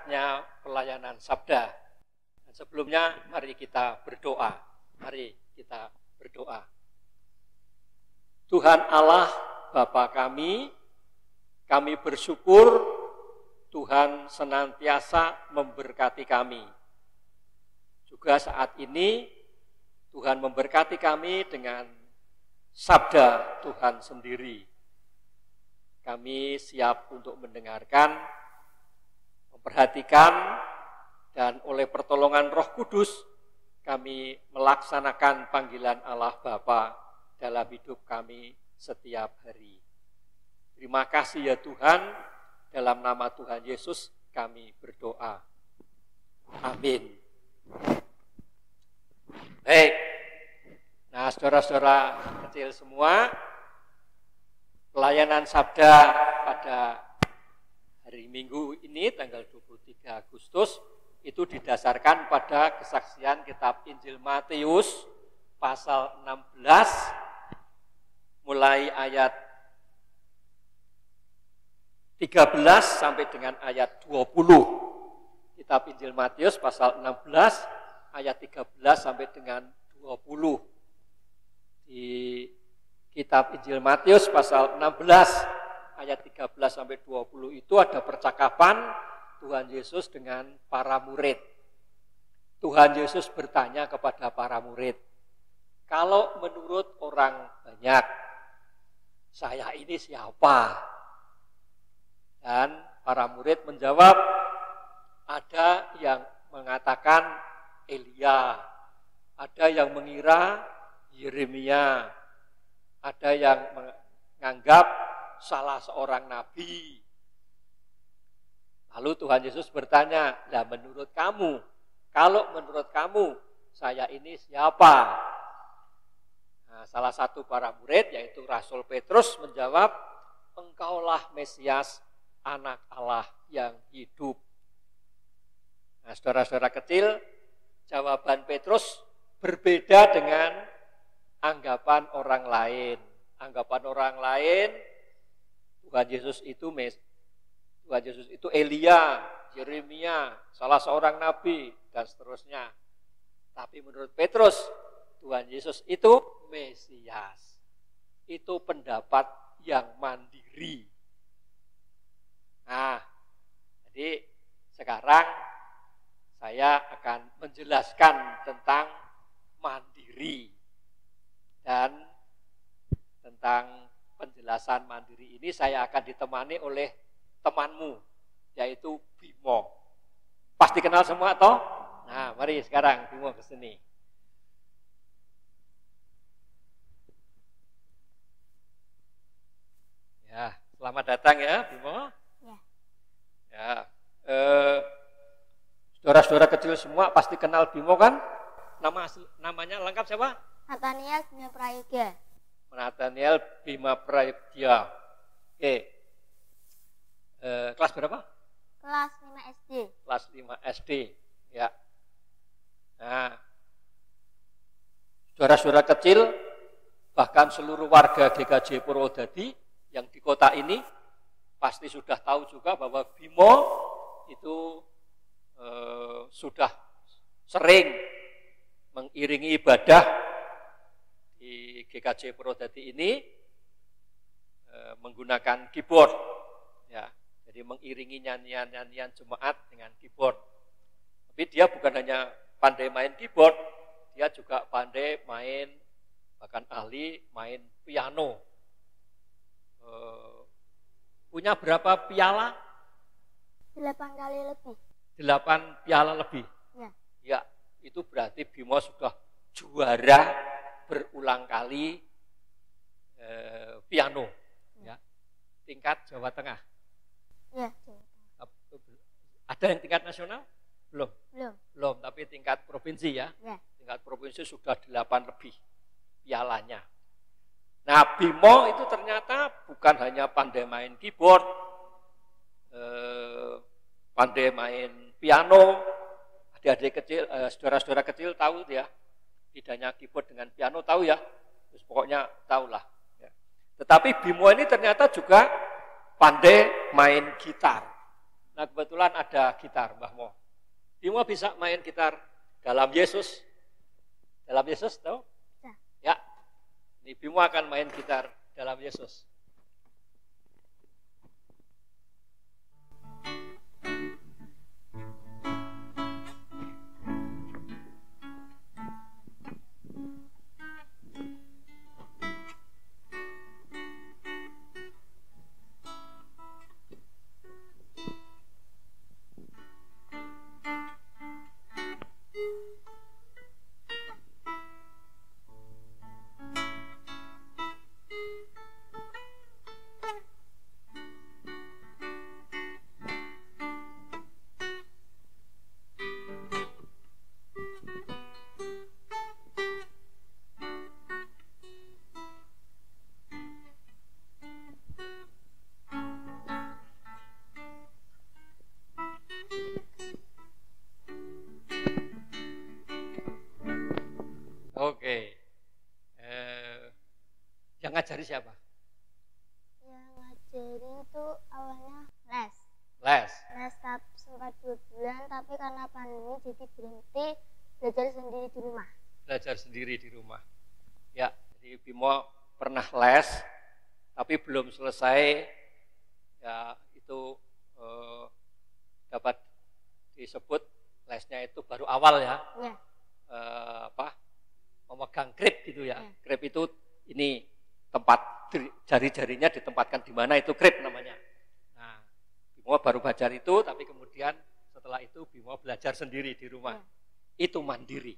saatnya pelayanan sabda. Dan sebelumnya mari kita berdoa. Mari kita berdoa. Tuhan Allah Bapa kami bersyukur Tuhan senantiasa memberkati kami. Juga saat ini Tuhan memberkati kami dengan sabda Tuhan sendiri. Kami siap untuk mendengarkan, memperhatikan, dan oleh pertolongan Roh Kudus kami melaksanakan panggilan Allah Bapa dalam hidup kami setiap hari. Terima kasih ya Tuhan, dalam nama Tuhan Yesus kami berdoa. Amin. Baik, nah saudara-saudara kecil semua, pelayanan sabda pada hari Minggu ini tanggal 23 Agustus itu didasarkan pada kesaksian kitab Injil Matius pasal 16 mulai ayat 13 sampai dengan ayat 20. Kitab Injil Matius pasal 16 ayat 13 sampai dengan 20. Di kitab Injil Matius pasal 16 ayat 13 sampai 20 itu ada percakapan Tuhan Yesus dengan para murid. Tuhan Yesus bertanya kepada para murid, "Kalau menurut orang banyak, saya ini siapa?" Dan para murid menjawab, ada yang mengatakan Elia, ada yang mengira Yeremia, ada yang menganggap salah seorang nabi. Lalu Tuhan Yesus bertanya, "Lah menurut kamu, kalau menurut kamu saya ini siapa?" Nah, salah satu para murid yaitu Rasul Petrus menjawab, "Engkaulah Mesias, Anak Allah yang hidup." Nah, saudara-saudara kecil, jawaban Petrus berbeda dengan anggapan orang lain. Anggapan orang lain, Tuhan Yesus itu Elia, Yeremia, salah seorang nabi, dan seterusnya. Tapi menurut Petrus, Tuhan Yesus itu Mesias. Itu pendapat yang mandiri. Nah, jadi sekarang saya akan menjelaskan tentang mandiri. Dan tentang penjelasan mandiri ini saya akan ditemani oleh temanmu, yaitu Bimo. Pasti kenal semua toh? Nah, mari sekarang Bimo ke sini. Ya, selamat datang ya Bimo. Ya, saudara-saudara kecil semua pasti kenal Bimo kan? Namanya lengkap siapa? Nathaniel Bima Prayoga. Nathaniel Bima Prayoga. Oke. Kelas berapa? Kelas 5 SD. Kelas 5 SD. Ya. Nah, saudara-saudara kecil, bahkan seluruh warga GKJ Purwodadi yang di kota ini pasti sudah tahu juga bahwa Bimo itu sudah sering mengiringi ibadah di GKJ Purwodadi ini menggunakan keyboard, ya. Jadi mengiringi nyanyian-nyanyian jemaat dengan keyboard. Tapi dia bukan hanya pandai main keyboard, dia juga pandai main, bahkan ahli main piano. Punya berapa piala? 8 kali lebih. 8 piala lebih. Ya. Ya, itu berarti Bimo sudah juara berulang kali piano. Ya. Tingkat Jawa Tengah. Ya. Ada yang tingkat nasional? Belum. Belum, tapi tingkat provinsi ya. Ya. Tingkat provinsi sudah 8 lebih pialanya. Nah, Bimo itu ternyata bukan hanya pandai main keyboard, pandai main piano. Adik-adik kecil, saudara-saudara kecil tahu ya, bedanya keyboard dengan piano tahu ya. Terus pokoknya tahulah. Ya. Tetapi Bimo ini ternyata juga pandai main gitar. Nah kebetulan ada gitar Mbah Mo. Bimo bisa main gitar dalam Yesus. Dalam Yesus tahu? Ya. Ini Bimo akan main gitar dalam Yesus. Oke. Yang ngajari siapa? Yang ngajari itu awalnya les. Les. Les sempat 2 bulan, tapi karena pandemi jadi berhenti, belajar sendiri di rumah. Belajar sendiri di rumah. Ya, jadi Bimo pernah les, tapi belum selesai. Ya, itu dapat disebut lesnya itu baru awal ya. Ya. Memegang grip gitu ya. Ya. Grip itu ini tempat jari-jarinya ditempatkan di mana, itu grip namanya. Nah, Bimo baru belajar itu, tapi kemudian setelah itu Bimo belajar sendiri di rumah. Ya. Itu mandiri.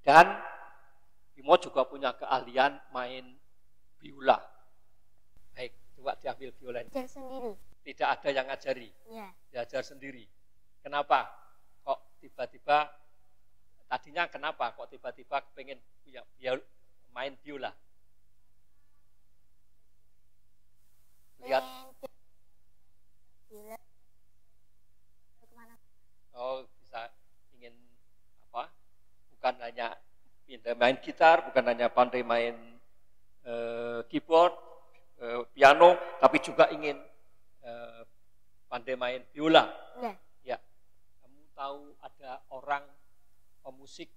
Dan Bimo juga punya keahlian main biola. Baik, coba diambil biolanya. Belajar sendiri. Tidak ada yang ngajari. Ya. Belajar sendiri. Kenapa? Kok tiba-tiba, tadinya kenapa kok tiba-tiba pengen main biola? Lihat. Biola. Kemana? Oh, bisa ingin apa? Bukan hanya main gitar, bukan hanya pandai main keyboard, piano, tapi juga ingin pandai main biola. Ya. Ya. Kamu tahu ada orang pemusik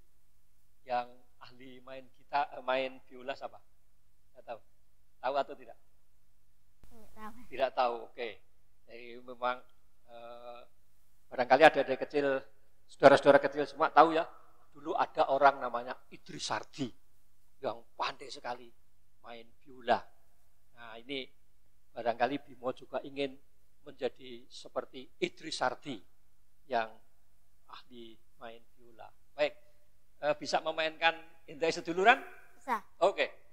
yang ahli main gitar, main biola siapa? Tidak tahu. Tahu atau tidak? Tidak tahu. Tidak tahu. Oke. Jadi memang barangkali ada dari kecil, saudara-saudara kecil semua tahu ya. Dulu ada orang namanya Idris Sardi yang pandai sekali main biola. Nah ini barangkali Bimo juga ingin menjadi seperti Idris Sardi yang ahli main biola. Baik, bisa memainkan Intai Seduluran? Bisa. Oke.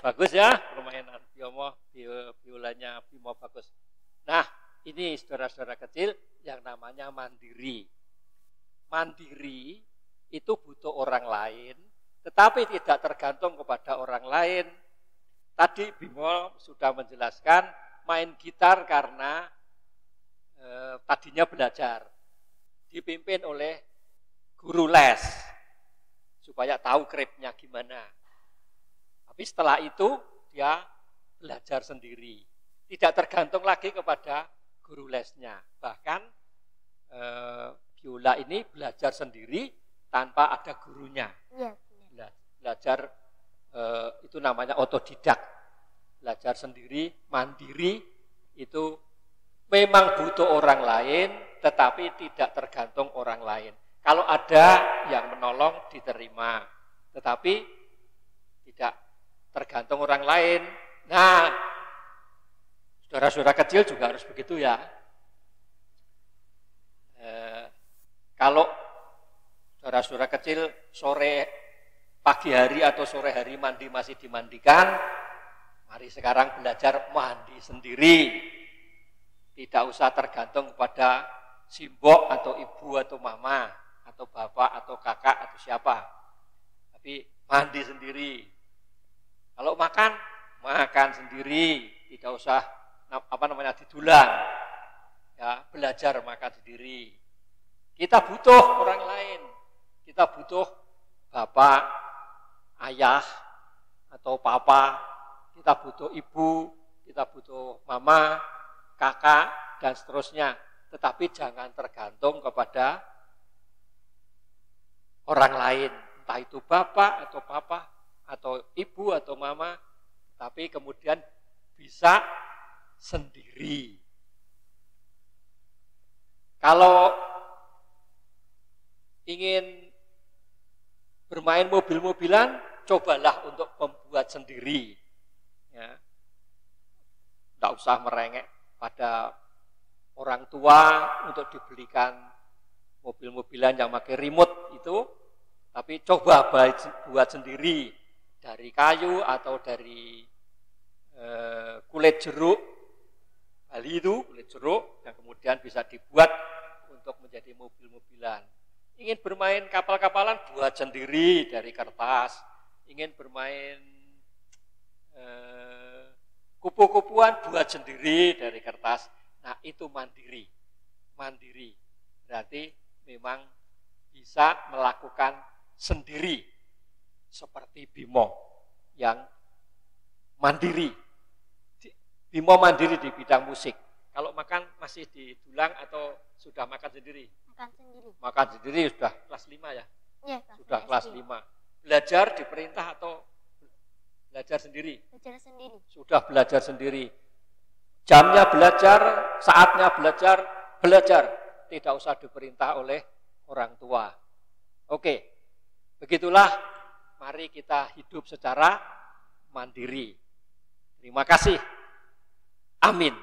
Bagus ya permainan biolanya Bimo bagus. Nah ini saudara-saudara kecil yang namanya mandiri. Mandiri itu butuh orang lain, tetapi tidak tergantung kepada orang lain. Tadi Bimo sudah menjelaskan main gitar karena tadinya belajar, dipimpin oleh guru les, supaya tahu kripnya gimana. Tapi setelah itu dia belajar sendiri, tidak tergantung lagi kepada guru lesnya. Bahkan biola ini belajar sendiri tanpa ada gurunya. Iya. Belajar itu namanya otodidak. Belajar sendiri, mandiri, itu memang butuh orang lain, tetapi tidak tergantung orang lain. Kalau ada yang menolong diterima, tetapi tidak tergantung orang lain. Nah, saudara-saudara kecil juga harus begitu ya. Kalau saudara-saudara kecil pagi hari atau sore hari mandi masih dimandikan, mari sekarang belajar mandi sendiri. Tidak usah tergantung pada simbok atau ibu atau mama atau bapak atau kakak atau siapa. Tapi mandi sendiri. Kalau makan sendiri, tidak usah didulang. Ya, belajar makan sendiri. Kita butuh orang lain. Kita butuh bapak, ayah atau papa, kita butuh ibu, kita butuh mama, kakak, dan seterusnya. Tetapi jangan tergantung kepada orang lain, entah itu bapak atau papa, atau ibu atau mama, tapi kemudian bisa sendiri. Kalau ingin bermain mobil-mobilan, cobalah untuk membuat sendiri. Ya. Tidak usah merengek pada orang tua untuk dibelikan mobil-mobilan yang pakai remote itu, tapi coba buat sendiri dari kayu atau dari kulit jeruk. Bali itu kulit jeruk yang kemudian bisa dibuat untuk menjadi mobil-mobilan. Ingin bermain kapal-kapalan, buat sendiri dari kertas. Ingin bermain kupu-kupuan, buat sendiri dari kertas. Nah, itu mandiri. Mandiri berarti memang bisa melakukan sendiri. Seperti Bimo yang mandiri. Bimo mandiri di bidang musik. Kalau makan masih didulang atau sudah makan sendiri? Makan sendiri. Makan sendiri sudah kelas 5 ya? Iya, sudah kelas 5. Belajar diperintah atau belajar sendiri? Belajar sendiri. Sudah belajar sendiri. Jamnya belajar, saatnya belajar, belajar. Tidak usah diperintah oleh orang tua. Oke, begitulah mari kita hidup secara mandiri. Terima kasih. Amin.